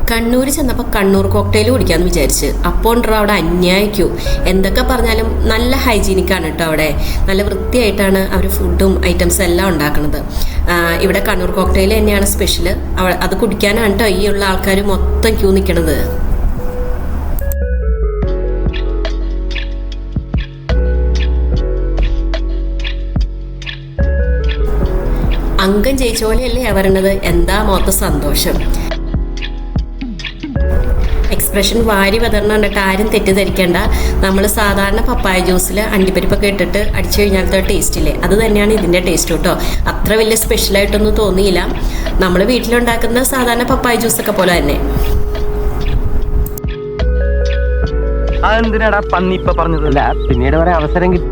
കണ്ണൂർ ചെന്നപ്പോൾ കണ്ണൂർ കോക്ടെയിൽ കുടിക്കാമെന്ന് വിചാരിച്ച്. അപ്പോൾ ഉണ്ടോ അവിടെ അന്യായിക്കൂ. എന്തൊക്കെ പറഞ്ഞാലും നല്ല ഹൈജീനിക്കാണ് കേട്ടോ. അവിടെ നല്ല വൃത്തിയായിട്ടാണ് അവർ ഫുഡും ഐറ്റംസും എല്ലാം ഉണ്ടാക്കുന്നത്. ഇവിടെ കണ്ണൂർ കോക്ടെയിൽ തന്നെയാണ് സ്പെഷ്യൽ. അത് കുടിക്കാനാണ് കേട്ടോ ഈ ഉള്ള ആൾക്കാർ മൊത്തം ക്യൂ നിൽക്കണത്. അംഗം ജയിച്ച പോലെയല്ലേ വരണത്. എന്താ മൊത്തം സന്തോഷം. എക്സ്പ്രഷൻ വാരി വിതരണം കണ്ടിട്ട് ആരും തെറ്റിദ്ധരിക്കേണ്ട. നമ്മൾ സാധാരണ പപ്പായ ജ്യൂസിൽ അണ്ടിപ്പരിപ്പൊക്കെ ഇട്ടിട്ട് അടിച്ചു കഴിഞ്ഞാലത്തെ ടേസ്റ്റില്ലേ, അത് തന്നെയാണ് ഇതിൻ്റെ ടേസ്റ്റ് കേട്ടോ. അത്ര വലിയ സ്പെഷ്യലായിട്ടൊന്നും തോന്നിയില്ല. നമ്മൾ വീട്ടിലുണ്ടാക്കുന്ന സാധാരണ പപ്പായ ജ്യൂസൊക്കെ പോലെ തന്നെ. അതെന്തിനാടാ പന്നി ഇപ്പൊ പറഞ്ഞതല്ല, പിന്നീട് വരെ അവസരം കിട്ടി.